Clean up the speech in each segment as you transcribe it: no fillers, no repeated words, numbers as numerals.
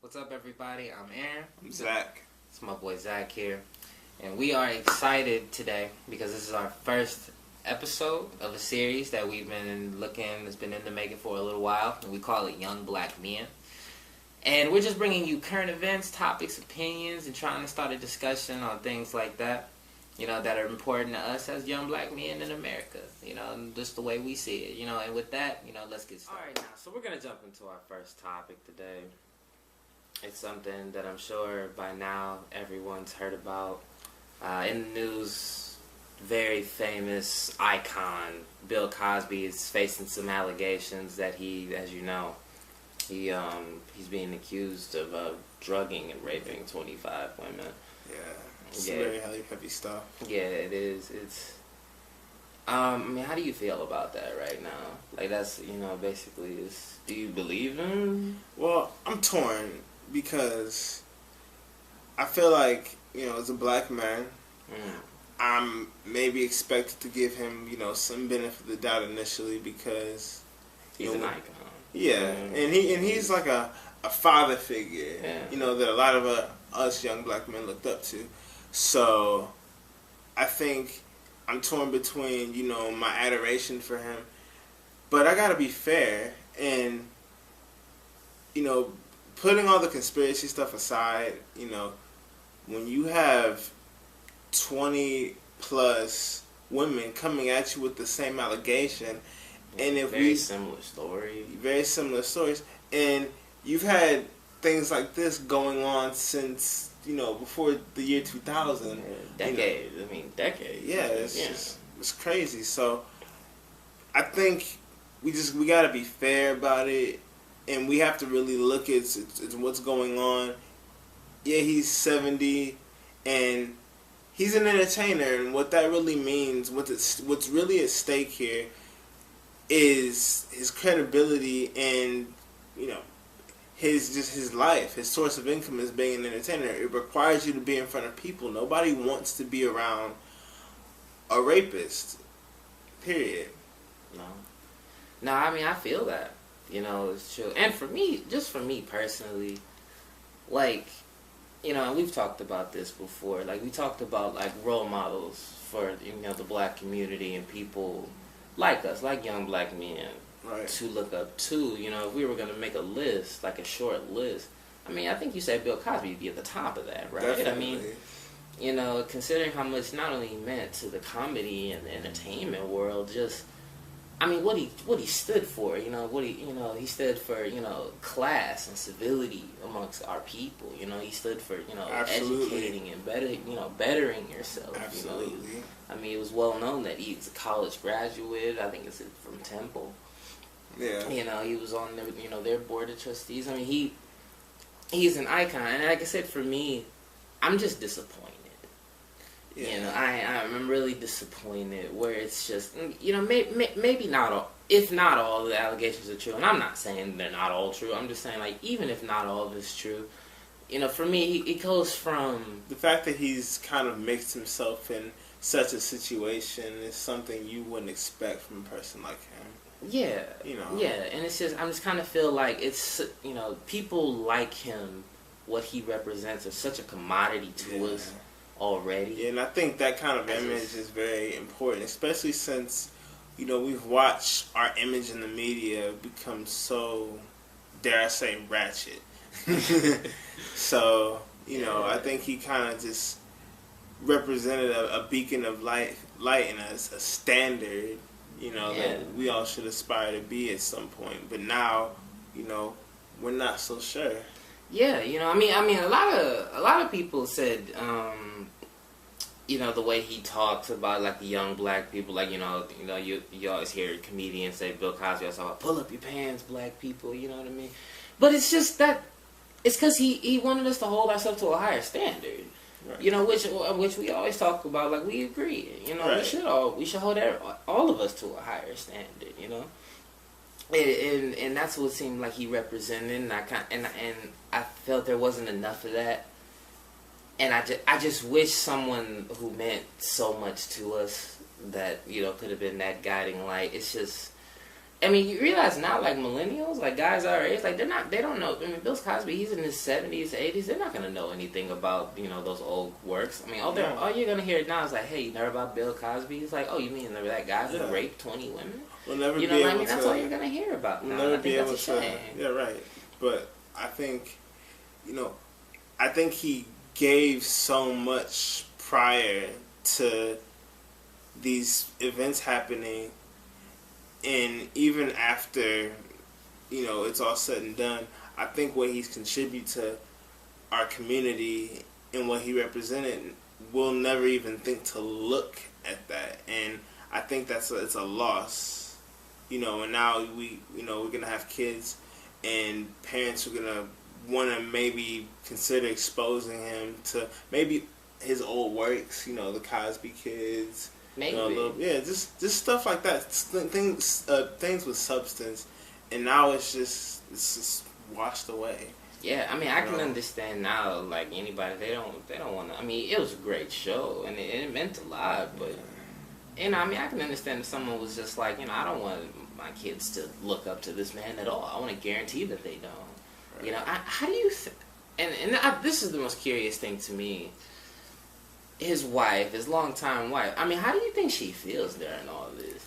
What's up, everybody? I'm Aaron. I'm Zach. It's my boy Zach here. And we are excited today because this is our first episode of a series that we've been it's been in the making for a little while. And we call it Young Black Men. And we're just bringing you current events, topics, opinions, and trying to start a discussion on things like that, that are important to us as young black men in America, and just the way we see it, and with that, let's get started. Alright, now, so we're going to jump into our first topic today. It's something that I'm sure by now everyone's heard about. In the news, very famous icon, Bill Cosby, is facing some allegations that he's being accused of drugging and raping 25 women. Yeah, it's very heavy stuff. Yeah, it is. It's. How do you feel about that right now? Like, that's, basically, do you believe him? Well, I'm torn because I feel like, as a black man, I'm maybe expected to give him, some benefit of the doubt initially because he's an icon. Yeah, and he's like a father figure, that a lot of us young black men looked up to. So I think I'm torn between, my adoration for him, but I gotta be fair and, putting all the conspiracy stuff aside, when you have 20 plus women coming at you with the same allegation, and if very similar stories, and you've had things like this going on since before the year 2000, decades. Yeah, it's crazy. So I think we gotta be fair about it, and we have to really look at what's going on. Yeah, he's 70, and he's an entertainer, and what that really means, what's really at stake here, is his credibility and his life, his source of income as being an entertainer. It requires you to be in front of people. Nobody wants to be around a rapist. Period. No, I feel that. It's true. And for me personally, like, and we've talked about this before. Like, we talked about, like, role models for, the black community and people like us, like young black men, right, to look up to. If we were going to make a list, like a short list, I think you said Bill Cosby would be at the top of that, right? Definitely. Considering how much not only he meant to the comedy and the entertainment world, just, what he stood for, he stood for, class and civility amongst our people. He stood for, educating and bettering yourself. Absolutely. It was well known that he's a college graduate. I think it's from Temple. Yeah. He was on their board of trustees. He's an icon, and like I said, for me, I'm just disappointed. Yeah. I'm really disappointed where it's just, maybe not all, if not all of the allegations are true, and I'm not saying they're not all true, I'm just saying, like, even if not all of it's true, for me, it goes from... The fact that he's kind of mixed himself in such a situation is something you wouldn't expect from a person like him. Yeah. Yeah, and it's just, I just kind of feel like it's, people like him, what he represents, is such a commodity to us already. Yeah, and I think that kind of image is very important, especially since, we've watched our image in the media become so, dare I say, ratchet. So, I think he kind of just represented a beacon of light and a standard, that we all should aspire to be at some point. But now, we're not so sure. Yeah, a lot of people said, the way he talks about, like, the young black people, like, you always hear comedians say, Bill Cosby, I saw, pull up your pants, black people, you know what I mean? But it's just that, it's because he wanted us to hold ourselves to a higher standard, right. Which we always talk about, like, we agree, right. we should hold all of us to a higher standard, And that's what it seemed like he represented, and I felt there wasn't enough of that. And I just wish someone who meant so much to us that, could have been that guiding light. It's just, I mean, you realize now, like millennials, like guys our age, like they don't know. I mean, Bill Cosby, he's in his 70s, 80s. They're not gonna know anything about those old works. I mean, all you're gonna hear now is like, hey, you know about Bill Cosby? He's like, oh, you mean that guy that raped 20 women? We'll never you know be what able I mean? to, that's all you're gonna hear about. We'll now. never I think be able that's a to. shame. Yeah, right. But I think, I think he gave so much prior to these events happening, and even after, it's all said and done, I think what he's contributed to our community and what he represented, we'll never even think to look at that, and I think it's a loss, and now we're gonna have kids, and parents are gonna want to maybe consider exposing him to maybe his old works, the Cosby Kids. Maybe. Just stuff like that. Things with substance, and now it's just washed away. Yeah, I mean, I can understand now. Like anybody, they don't want to. I mean, it was a great show, and it meant a lot. But I mean, I can understand if someone was just like, I don't want my kids to look up to this man at all. I want to guarantee that they don't. Right. How do you? This is the most curious thing to me. His wife, his longtime wife. I mean, how do you think she feels during all this?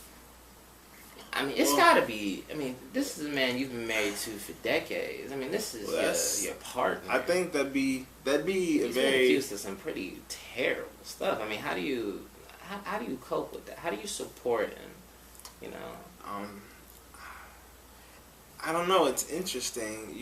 I mean, it's got to be. I mean, this is a man you've been married to for decades. I mean, this is your partner. I think that'd be He's been accused of some pretty terrible stuff. I mean, how do you cope with that? How do you support him? I don't know. It's interesting.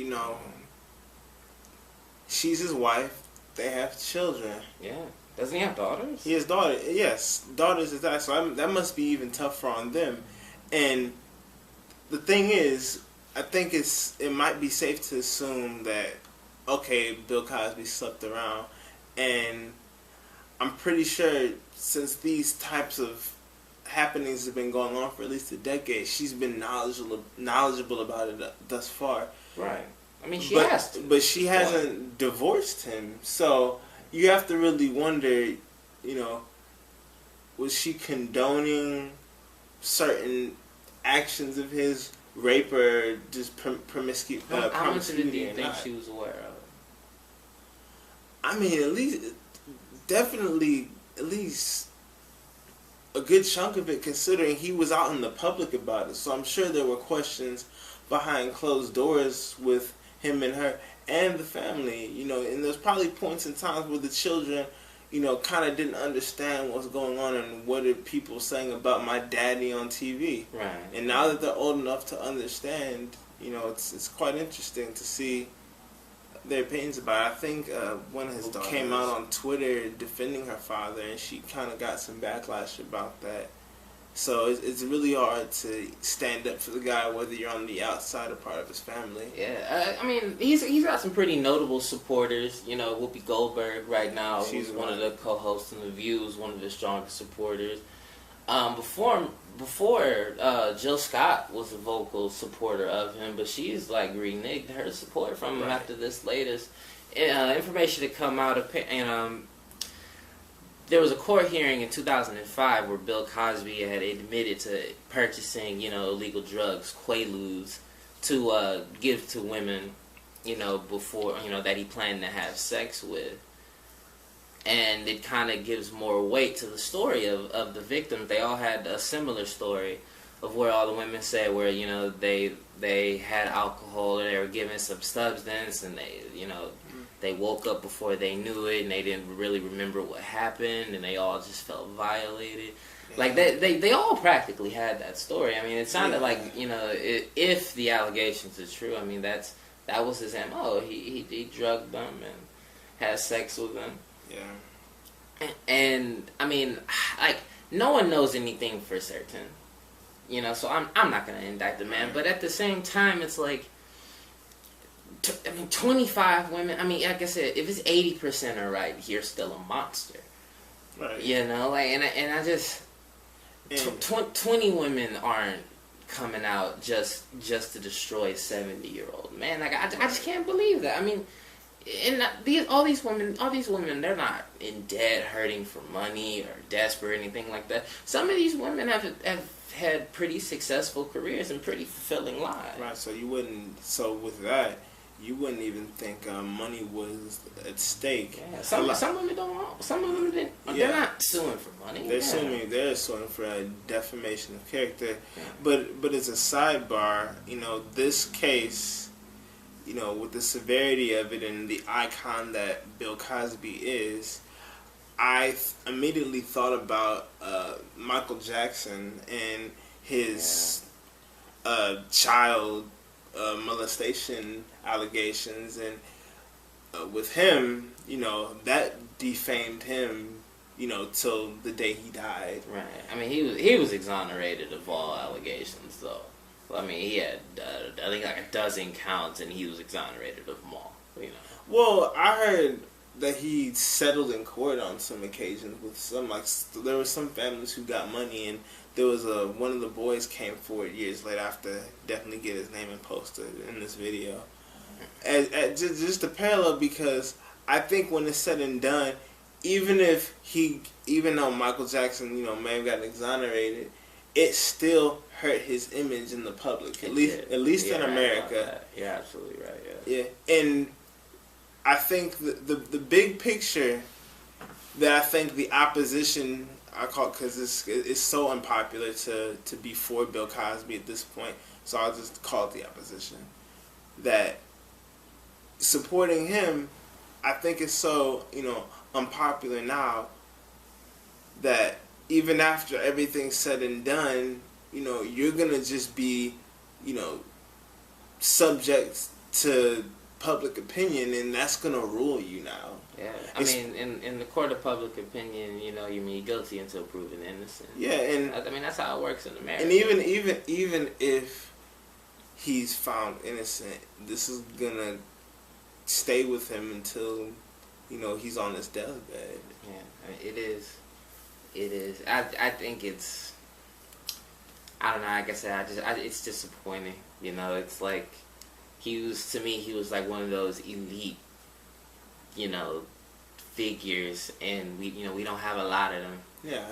She's his wife. They have children. Yeah. Doesn't he have daughters? He has daughters. Yes, daughters is that. So that must be even tougher on them. And the thing is, I think it might be safe to assume that, okay, Bill Cosby slept around, and I'm pretty sure since these types of happenings have been going on for at least a decade, she's been knowledgeable about it thus far. Right. I mean, she has to. But she hasn't divorced him, so you have to really wonder, was she condoning certain actions of his, rape or just promiscuity? How much of it do you think she was aware of? I mean, definitely at least a good chunk of it, considering he was out in the public about it. So I'm sure there were questions behind closed doors with him and her and the family, and there's probably points in times where the children, kind of didn't understand what's going on and what are people saying about my daddy on TV. Right. And now that they're old enough to understand, it's quite interesting to see their opinions about it. I think one of his daughters came out on Twitter defending her father, and she kind of got some backlash about that. So it's really hard to stand up for the guy, whether you're on the outside or part of his family. Yeah, I mean, he's got some pretty notable supporters. Whoopi Goldberg right now, who's one of the co-hosts in The View, is one of the strongest supporters. Before Jill Scott was a vocal supporter of him, but she's like reneged her support from him after this latest information to come out of there was a court hearing in 2005 where Bill Cosby had admitted to purchasing, illegal drugs, Quaaludes, to give to women, before, that he planned to have sex with. And it kind of gives more weight to the story of the victims. They all had a similar story of where all the women said where, they had alcohol or they were given some substance and they, they woke up before they knew it, and they didn't really remember what happened, and they all just felt violated. Yeah. Like, they all practically had that story. I mean, it sounded like, if the allegations are true, I mean, that was his MO. He drugged them and had sex with them. Yeah. And I mean, like, no one knows anything for certain. So I'm not going to indict the man, but at the same time, it's like, 25 women. I mean, like I said, if it's 80% are right, you're still a monster. Right. And I just 20 women aren't coming out just to destroy a 70-year-old man. Like I just can't believe that. I mean, and all these women, they're not in debt, hurting for money or desperate or anything like that. Some of these women have had pretty successful careers and pretty fulfilling lives. Right. So you wouldn't. So with that, you wouldn't even think money was at stake. Yeah. Some women don't. Some of them didn't. Yeah. They're not suing for money. They're suing. They're suing for a defamation of character. Yeah. But as a sidebar, this case, with the severity of it and the icon that Bill Cosby is, I immediately thought about Michael Jackson and his child molestation allegations, and with him, that defamed him, till the day he died. Right. I mean, he was exonerated of all allegations, though. I mean, he had I think like a dozen counts, and he was exonerated of them all. Well, I heard that he settled in court on some occasions with some, there were some families who got money, and there was one of the boys came forward years later after definitely get his name and posted in this video. Just a parallel, because I think when it's said and done, even though Michael Jackson, may have gotten exonerated, it still hurt his image in the public, at least in America. You're absolutely right. Yeah, and I think the big picture that I think the opposition, I call it because it's so unpopular to be for Bill Cosby at this point, so I'll just call it the opposition, that supporting him, I think it's so, unpopular now that even after everything's said and done, you're going to just be, subject to public opinion, and that's going to rule you now. Yeah, I mean, in the court of public opinion, you mean guilty until proven innocent. Yeah, and I mean that's how it works in America. And even if he's found innocent, this is gonna stay with him until he's on his deathbed. Yeah, I mean, it is. I think it's. I don't know. Like I said, it's disappointing. It's like he was like one of those elite, figures, and we don't have a lot of them. Yeah.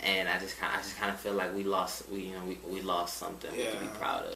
And I just kind of feel like we lost something to be proud of.